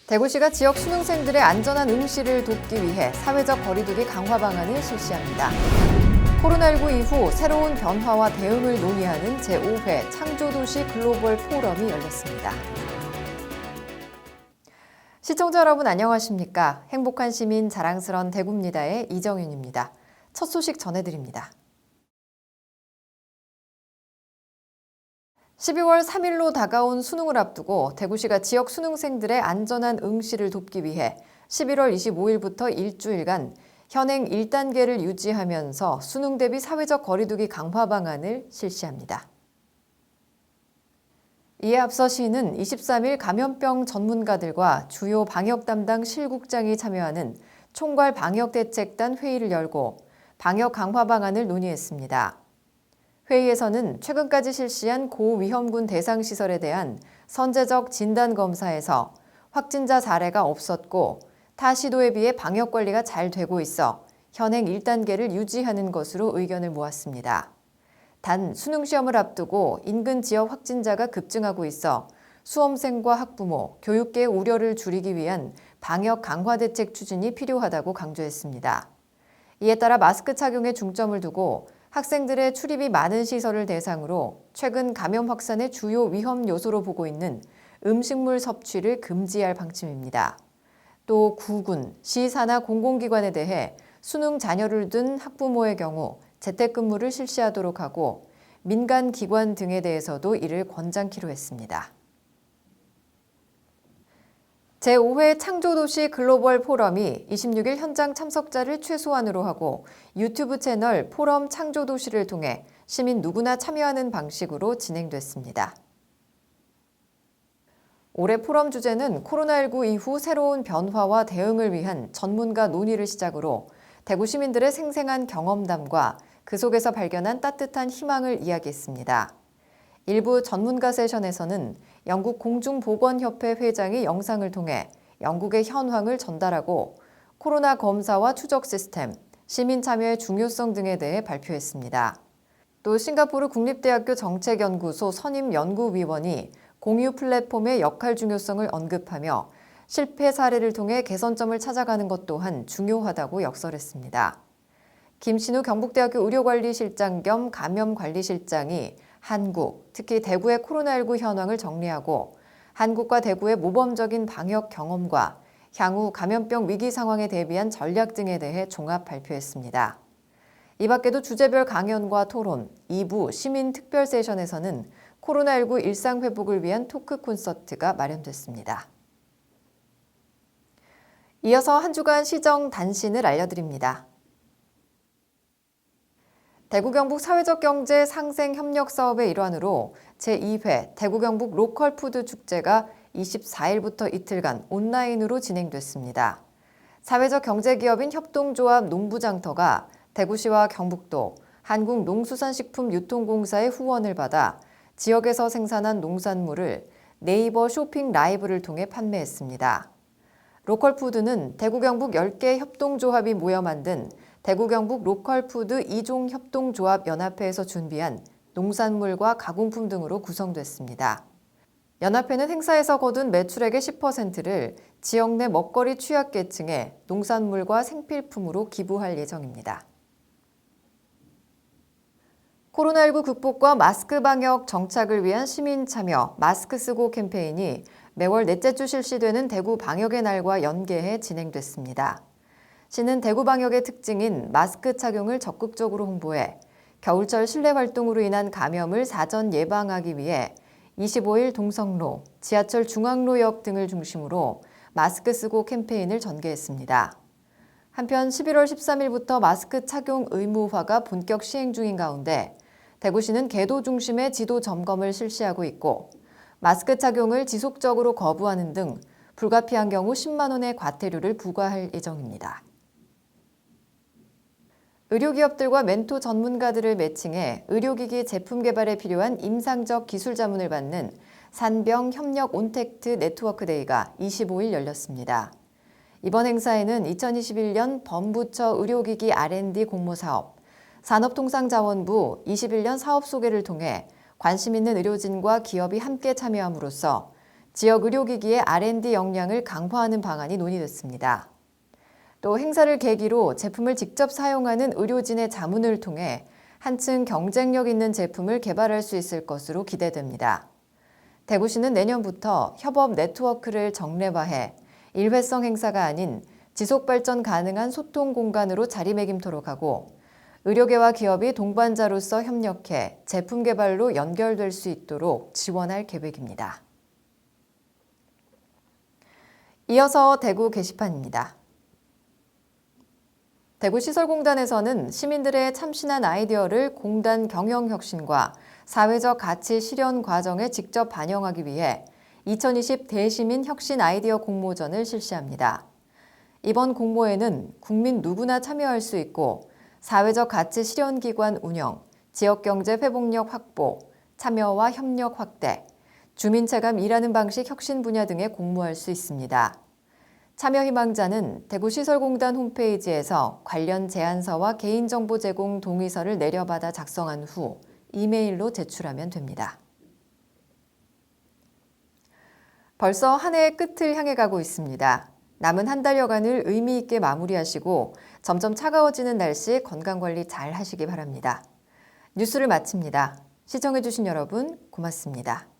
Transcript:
대구시가 지역 수능생들의 안전한 응시를 돕기 위해 사회적 거리두기 강화 방안을 실시합니다. 코로나19 이후 새로운 변화와 대응을 논의하는 제5회 창조도시 글로벌 포럼이 열렸습니다. 시청자 여러분 안녕하십니까? 행복한 시민 자랑스런 대구입니다의 이정윤입니다. 첫 소식 전해드립니다. 12월 3일로 다가온 수능을 앞두고 대구시가 지역 수능생들의 안전한 응시를 돕기 위해 11월 25일부터 일주일간 현행 1단계를 유지하면서 수능 대비 사회적 거리두기 강화 방안을 실시합니다. 이에 앞서 시는 23일 감염병 전문가들과 주요 방역 담당 실국장이 참여하는 총괄 방역대책단 회의를 열고 방역 강화 방안을 논의했습니다. 회의에서는 최근까지 실시한 고위험군 대상시설에 대한 선제적 진단검사에서 확진자 사례가 없었고 타 시도에 비해 방역관리가 잘 되고 있어 현행 1단계를 유지하는 것으로 의견을 모았습니다. 단 수능시험을 앞두고 인근 지역 확진자가 급증하고 있어 수험생과 학부모, 교육계의 우려를 줄이기 위한 방역 강화 대책 추진이 필요하다고 강조했습니다. 이에 따라 마스크 착용에 중점을 두고 학생들의 출입이 많은 시설을 대상으로 최근 감염 확산의 주요 위험 요소로 보고 있는 음식물 섭취를 금지할 방침입니다. 또 구군, 시, 산하 공공기관에 대해 수능 자녀를 둔 학부모의 경우 재택근무를 실시하도록 하고 민간 기관 등에 대해서도 이를 권장키로 했습니다. 제5회 창조도시 글로벌 포럼이 26일 현장 참석자를 최소한으로 하고 유튜브 채널 포럼 창조도시를 통해 시민 누구나 참여하는 방식으로 진행됐습니다. 올해 포럼 주제는 코로나19 이후 새로운 변화와 대응을 위한 전문가 논의를 시작으로 대구 시민들의 생생한 경험담과 그 속에서 발견한 따뜻한 희망을 이야기했습니다. 일부 전문가 세션에서는 영국 공중보건협회 회장이 영상을 통해 영국의 현황을 전달하고 코로나 검사와 추적 시스템, 시민 참여의 중요성 등에 대해 발표했습니다. 또 싱가포르 국립대학교 정책연구소 선임연구위원이 공유 플랫폼의 역할 중요성을 언급하며 실패 사례를 통해 개선점을 찾아가는 것 또한 중요하다고 역설했습니다. 김신우 경북대학교 의료관리실장 겸 감염관리실장이 한국, 특히 대구의 코로나19 현황을 정리하고 한국과 대구의 모범적인 방역 경험과 향후 감염병 위기 상황에 대비한 전략 등에 대해 종합 발표했습니다. 이 밖에도 주제별 강연과 토론, 2부 시민 특별 세션에서는 코로나19 일상 회복을 위한 토크 콘서트가 마련됐습니다. 이어서 한 주간 시정 단신을 알려드립니다. 대구 경북 사회적 경제 상생 협력 사업의 일환으로 제2회 대구 경북 로컬 푸드 축제가 24일부터 이틀간 온라인으로 진행됐습니다. 사회적 경제 기업인 협동조합 농부장터가 대구시와 경북도 한국농수산식품유통공사의 후원을 받아 지역에서 생산한 농산물을 네이버 쇼핑 라이브를 통해 판매했습니다. 로컬 푸드는 대구 경북 10개 협동조합이 모여 만든 대구 경북 로컬푸드 2종 협동조합 연합회에서 준비한 농산물과 가공품 등으로 구성됐습니다. 연합회는 행사에서 거둔 매출액의 10%를 지역 내 먹거리 취약계층에 농산물과 생필품으로 기부할 예정입니다. 코로나19 극복과 마스크 방역 정착을 위한 시민 참여 마스크 쓰고 캠페인이 매월 넷째 주 실시되는 대구 방역의 날과 연계해 진행됐습니다. 시는 대구 방역의 특징인 마스크 착용을 적극적으로 홍보해 겨울철 실내 활동으로 인한 감염을 사전 예방하기 위해 25일 동성로, 지하철 중앙로역 등을 중심으로 마스크 쓰고 캠페인을 전개했습니다. 한편 11월 13일부터 마스크 착용 의무화가 본격 시행 중인 가운데 대구시는 계도 중심의 지도 점검을 실시하고 있고 마스크 착용을 지속적으로 거부하는 등 불가피한 경우 10만 원의 과태료를 부과할 예정입니다. 의료기업들과 멘토 전문가들을 매칭해 의료기기 제품 개발에 필요한 임상적 기술 자문을 받는 산병 협력 온택트 네트워크 데이가 25일 열렸습니다. 이번 행사에는 2021년 범부처 의료기기 R&D 공모사업, 산업통상자원부 21년 사업 소개를 통해 관심 있는 의료진과 기업이 함께 참여함으로써 지역 의료기기의 R&D 역량을 강화하는 방안이 논의됐습니다. 또 행사를 계기로 제품을 직접 사용하는 의료진의 자문을 통해 한층 경쟁력 있는 제품을 개발할 수 있을 것으로 기대됩니다. 대구시는 내년부터 협업 네트워크를 정례화해 일회성 행사가 아닌 지속 발전 가능한 소통 공간으로 자리매김토록 하고 의료계와 기업이 동반자로서 협력해 제품 개발로 연결될 수 있도록 지원할 계획입니다. 이어서 대구 게시판입니다. 대구시설공단에서는 시민들의 참신한 아이디어를 공단 경영혁신과 사회적 가치 실현 과정에 직접 반영하기 위해 2020 대시민 혁신 아이디어 공모전을 실시합니다. 이번 공모에는 국민 누구나 참여할 수 있고 사회적 가치 실현 기관 운영, 지역경제 회복력 확보, 참여와 협력 확대, 주민체감 일하는 방식 혁신 분야 등에 공모할 수 있습니다. 참여 희망자는 대구시설공단 홈페이지에서 관련 제안서와 개인정보 제공 동의서를 내려받아 작성한 후 이메일로 제출하면 됩니다. 벌써 한 해의 끝을 향해 가고 있습니다. 남은 한 달여간을 의미 있게 마무리하시고 점점 차가워지는 날씨 건강관리 잘 하시기 바랍니다. 뉴스를 마칩니다. 시청해주신 여러분 고맙습니다.